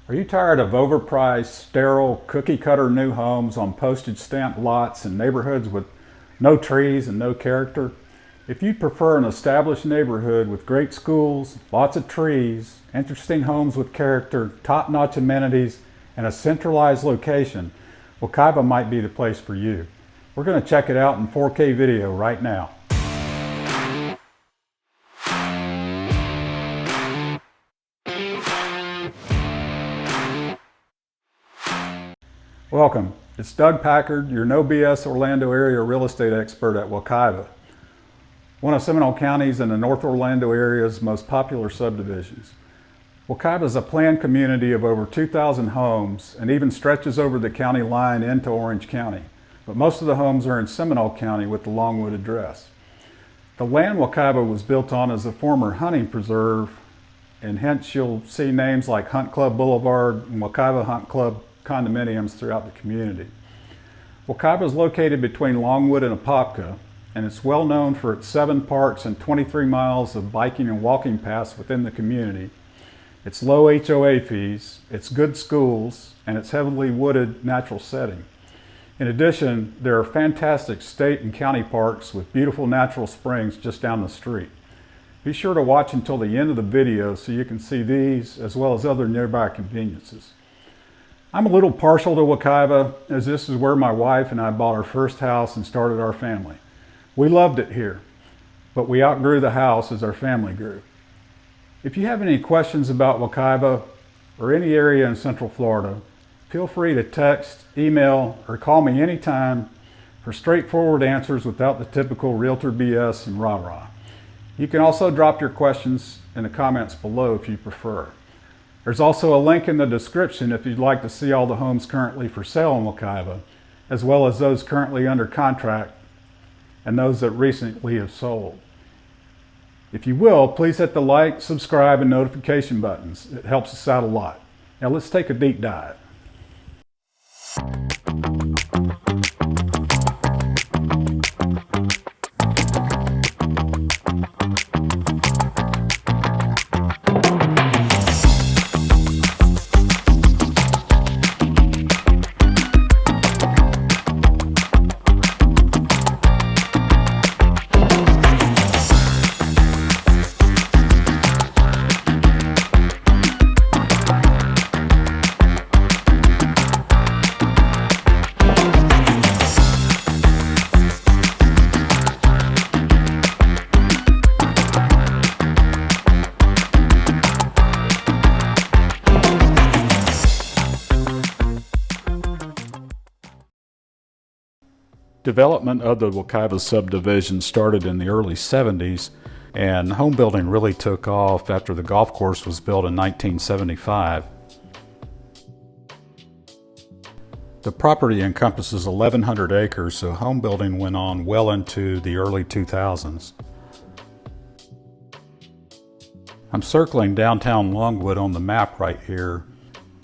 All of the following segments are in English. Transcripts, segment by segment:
Are you tired of overpriced, sterile, cookie-cutter new homes on postage stamp lots in neighborhoods with no trees and no character? If you prefer an established neighborhood with great schools, lots of trees, interesting homes with character, top-notch amenities, and a centralized location, Wekiva might be the place for you. We're going to check it out in 4K video right now. Welcome. It's Doug Packard, your no BS Orlando area real estate expert at Wekiva, one of Seminole County's and the North Orlando area's most popular subdivisions. Wekiva is a planned community of over 2,000 homes and even stretches over the county line into Orange County, but most of the homes are in Seminole County with the Longwood address. The land Wekiva was built on is a former hunting preserve, and hence you'll see names like Hunt Club Boulevard and Wekiva Hunt Club condominiums throughout the community. Wekiva is located between Longwood and Apopka, and it's well known for its 7 parks and 23 miles of biking and walking paths within the community, its low HOA fees, its good schools, and its heavily wooded natural setting. In addition, there are fantastic state and county parks with beautiful natural springs just down the street. Be sure to watch until the end of the video so you can see these as well as other nearby conveniences. I'm a little partial to Wekiva, as this is where my wife and I bought our first house and started our family. We loved it here, but we outgrew the house as our family grew. If you have any questions about Wekiva or any area in Central Florida, feel free to text, email, or call me anytime for straightforward answers without the typical realtor BS and rah-rah. You can also drop your questions in the comments below if you prefer. There's also a link in the description if you'd like to see all the homes currently for sale in Wekiva, as well as those currently under contract and those that recently have sold. If you will, please hit the like, subscribe, and notification buttons. It helps us out a lot. Now let's take a deep dive. Development of the Wekiva subdivision started in the early 70s, and home building really took off after the golf course was built in 1975. The property encompasses 1,100 acres, so home building went on well into the early 2000s. I'm circling downtown Longwood on the map right here,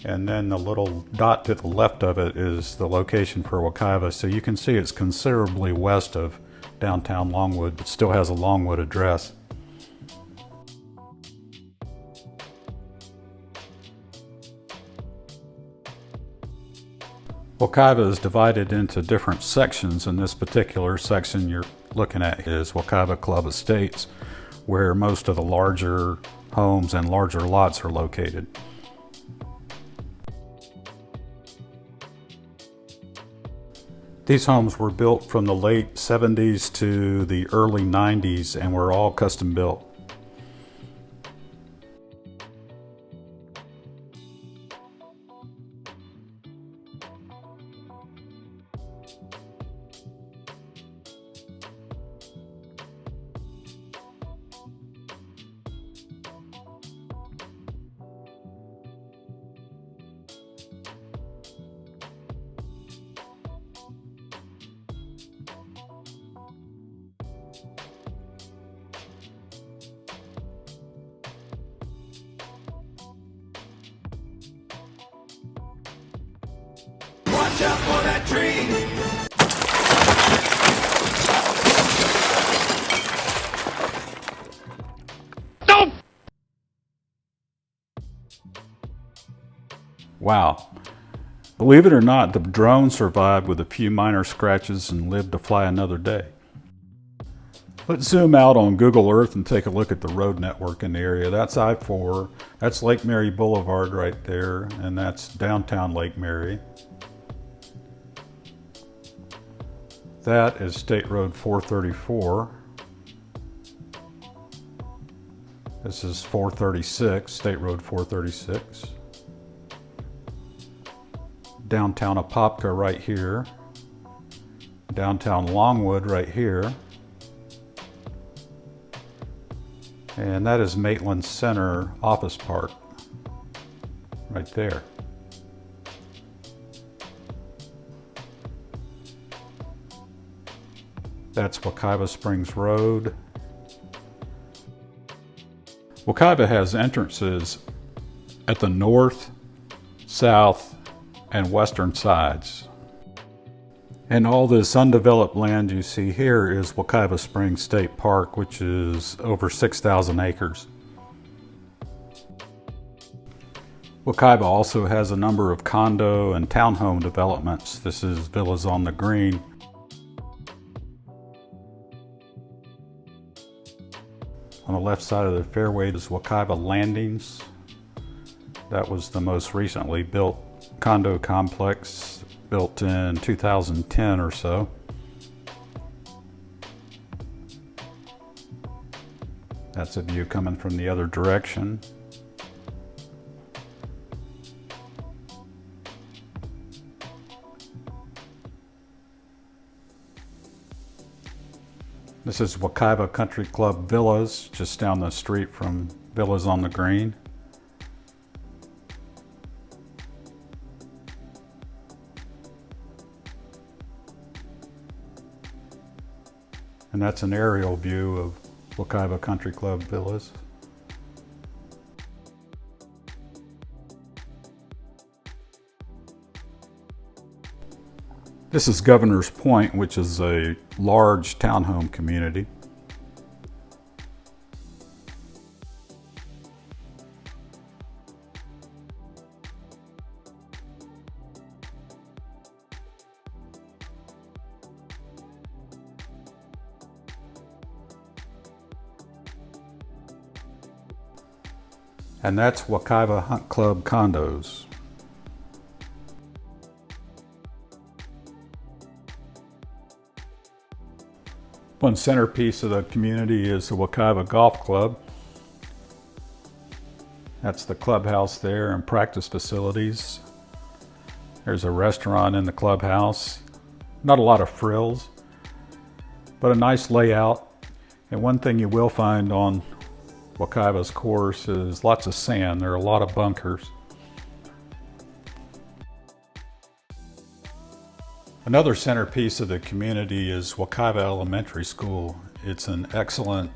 and then the little dot to the left of it is the location for Wekiva, so you can see it's considerably west of downtown Longwood, but still has a Longwood address. Wekiva is divided into different sections, and this particular section you're looking at is Wekiva Club Estates, where most of the larger homes and larger lots are located. These homes were built from the late 70s to the early 90s and were all custom built. Watch out for that tree! Don't! Wow. Believe it or not, the drone survived with a few minor scratches and lived to fly another day. Let's zoom out on Google Earth and take a look at the road network in the area. That's I-4, that's Lake Mary Boulevard right there, and that's downtown Lake Mary. That is State Road 434. This is 436, State Road 436. Downtown Apopka right here. Downtown Longwood right here. And that is Maitland Center Office Park right there. That's Wekiva Springs Road. Wekiva has entrances at the north, south, and western sides. And all this undeveloped land you see here is Wekiva Springs State Park, which is over 6,000 acres. Wekiva also has a number of condo and townhome developments. This is Villas on the Green. On the left side of the fairway is Wekiva Landings. That was the most recently built condo complex, built in 2010 or so. That's a view coming from the other direction. This is Wekiva Country Club Villas, just down the street from Villas on the Green. And that's an aerial view of Wekiva Country Club Villas. This is Governor's Point, which is a large townhome community. And that's Wekiva Hunt Club condos. One centerpiece of the community is the Wekiva Golf Club. That's the clubhouse there and practice facilities. There's a restaurant in the clubhouse. Not a lot of frills, but a nice layout. And one thing you will find on Wekiva's course is lots of sand. There are a lot of bunkers. Another centerpiece of the community is Wekiva Elementary School. It's an excellent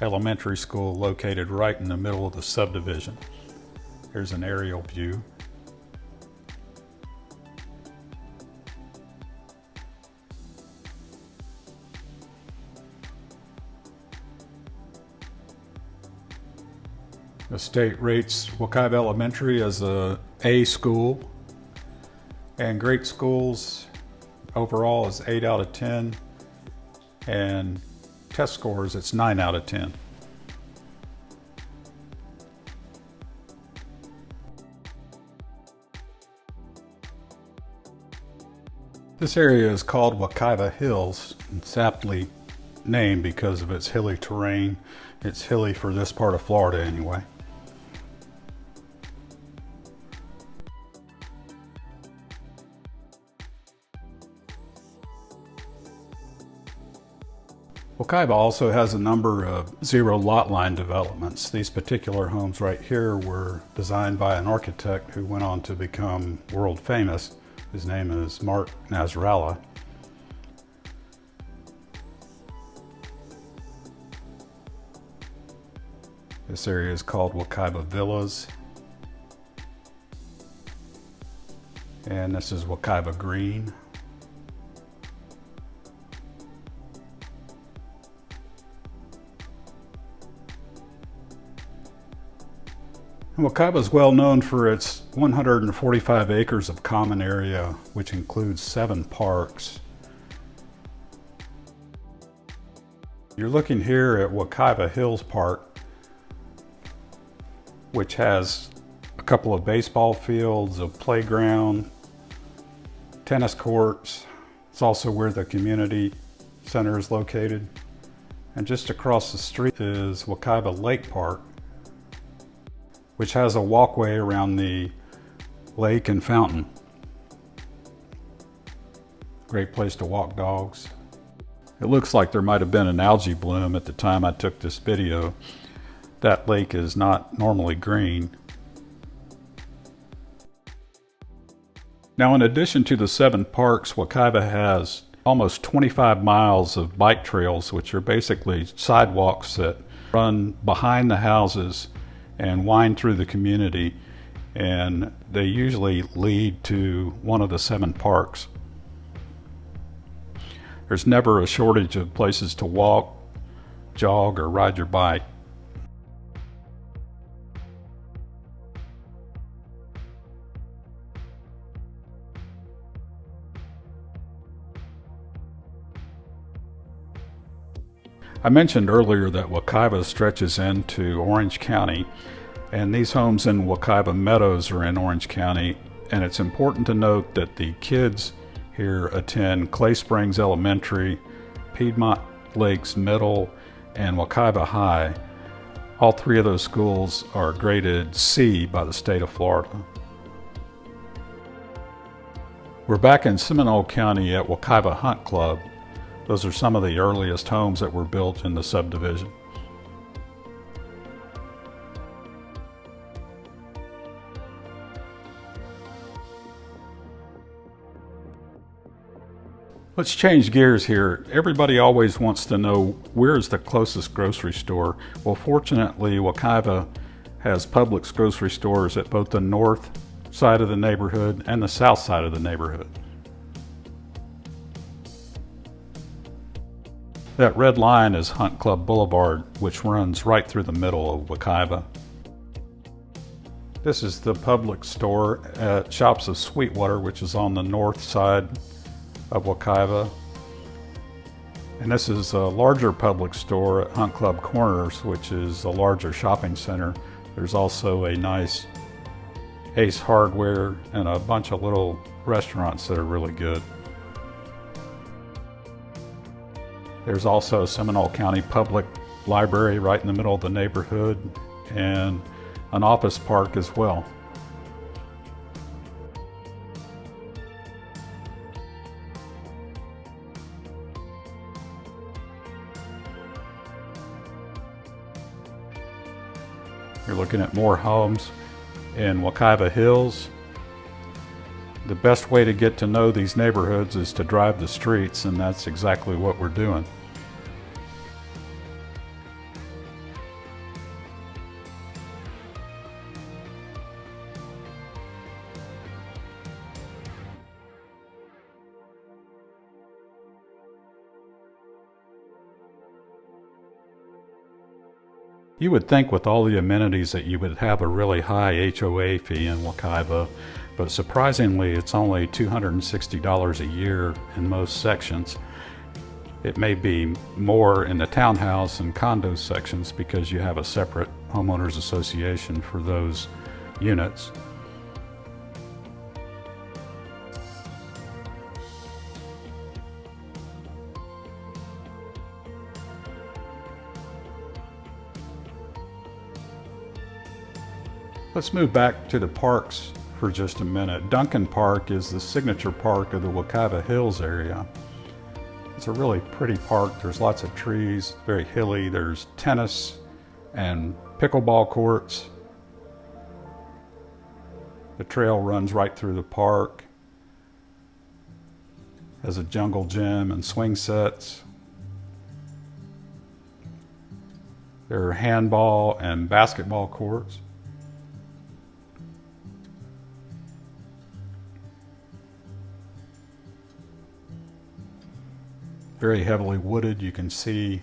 elementary school located right in the middle of the subdivision. Here's an aerial view. The state rates Wekiva Elementary as a A school, and great schools overall is 8 out of 10, and test scores it's 9 out of 10. This area is called Wekiva Hills. It's aptly named because of its hilly terrain. It's hilly for this part of Florida anyway. Wekiva also has a number of zero lot line developments. These particular homes right here were designed by an architect who went on to become world famous. His name is Mark Nasrallah. This area is called Wekiva Villas. And this is Wekiva Green. Wekiva is well known for its 145 acres of common area, which includes 7 parks. You're looking here at Wekiva Hills Park, which has a couple of baseball fields, a playground, tennis courts. It's also where the community center is located. And just across the street is Wekiva Lake Park, which has a walkway around the lake and fountain. Great place to walk dogs. It looks like there might have been an algae bloom at the time I took this video. That lake is not normally green. Now, in addition to the 7 parks, Wekiva has almost 25 miles of bike trails, which are basically sidewalks that run behind the houses and wind through the community, and they usually lead to one of the 7 parks. There's never a shortage of places to walk, jog, or ride your bike. I mentioned earlier that Wekiva stretches into Orange County, and these homes in Wekiva Meadows are in Orange County, and it's important to note that the kids here attend Clay Springs Elementary, Piedmont Lakes Middle, and Wekiva High. All 3 of those schools are graded C by the state of Florida. We're back in Seminole County at Wekiva Hunt Club. Those are some of the earliest homes that were built in the subdivision. Let's change gears here. Everybody always wants to know, where is the closest grocery store? Well, fortunately, Wekiva has Publix grocery stores at both the north side of the neighborhood and the south side of the neighborhood. That red line is Hunt Club Boulevard, which runs right through the middle of Wekiva. This is the Publix store at Shops of Sweetwater, which is on the north side of Wekiva. And this is a larger Publix store at Hunt Club Corners, which is a larger shopping center. There's also a nice Ace Hardware and a bunch of little restaurants that are really good. There's also a Seminole County Public Library right in the middle of the neighborhood, and an office park as well. You're looking at more homes in Wekiva Hills. The best way to get to know these neighborhoods is to drive the streets, and that's exactly what we're doing. You would think with all the amenities that you would have a really high HOA fee in Wekiva, but surprisingly it's only $260 a year in most sections. It may be more in the townhouse and condo sections because you have a separate homeowners association for those units. Let's move back to the parks for just a minute. Duncan Park is the signature park of the Wekiva Hills area. It's a really pretty park. There's lots of trees, very hilly. There's tennis and pickleball courts. The trail runs right through the park. Has a jungle gym and swing sets. There are handball and basketball courts. Very heavily wooded. You can see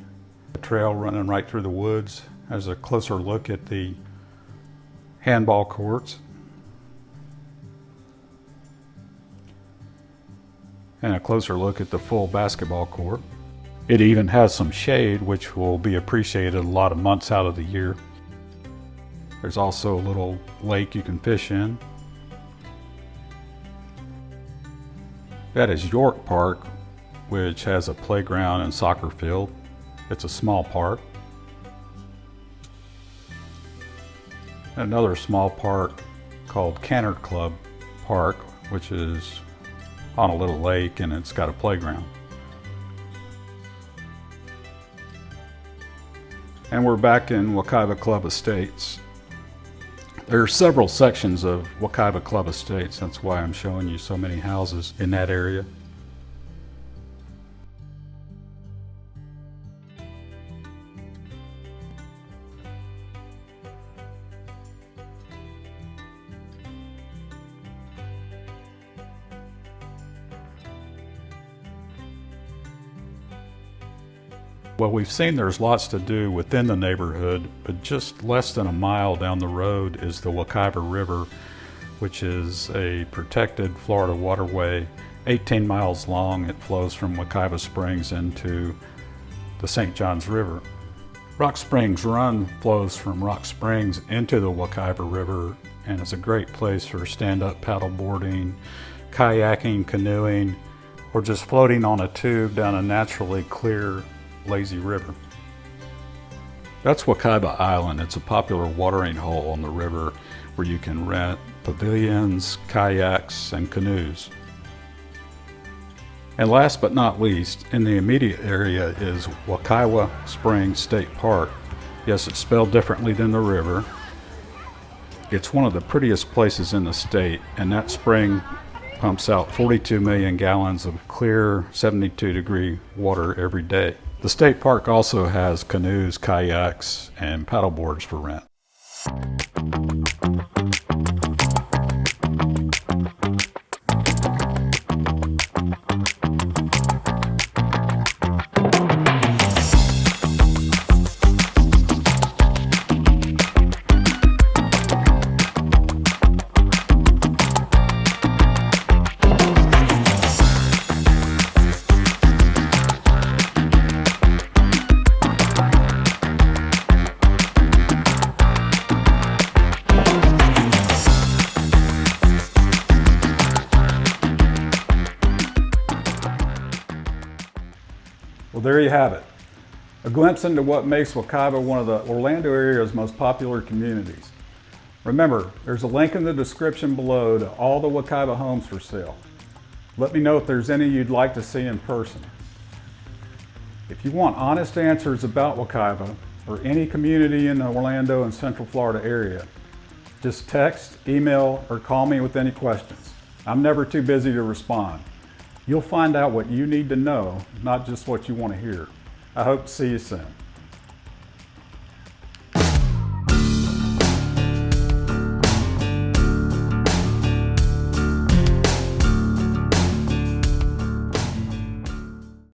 the trail running right through the woods. There's a closer look at the handball courts, and a closer look at the full basketball court. It even has some shade, which will be appreciated a lot of months out of the year. There's also a little lake you can fish in. That is York Park, which has a playground and soccer field. It's a small park. Another small park called Cantor Club Park, which is on a little lake, and it's got a playground. And we're back in Wekiva Club Estates. There are several sections of Wekiva Club Estates. That's why I'm showing you so many houses in that area. Well, we've seen there's lots to do within the neighborhood, but just less than a mile down the road is the Wekiva River, which is a protected Florida waterway, 18 miles long. It flows from Wekiva Springs into the St. Johns River. Rock Springs Run flows from Rock Springs into the Wekiva River, and it's a great place for stand-up paddleboarding, kayaking, canoeing, or just floating on a tube down a naturally clear lazy river. That's Wekiva Island. It's a popular watering hole on the river where you can rent pavilions, kayaks, and canoes. And last but not least, in the immediate area is Wekiwa Springs State Park. Yes, it's spelled differently than the river. It's one of the prettiest places in the state, and that spring pumps out 42 million gallons of clear 72-degree water every day. The state park also has canoes, kayaks, and paddleboards for rent. Well, there you have it. A glimpse into what makes Wekiva one of the Orlando area's most popular communities. Remember, there's a link in the description below to all the Wekiva homes for sale. Let me know if there's any you'd like to see in person. If you want honest answers about Wekiva or any community in the Orlando and Central Florida area, just text, email, or call me with any questions. I'm never too busy to respond. You'll find out what you need to know, not just what you want to hear. I hope to see you soon.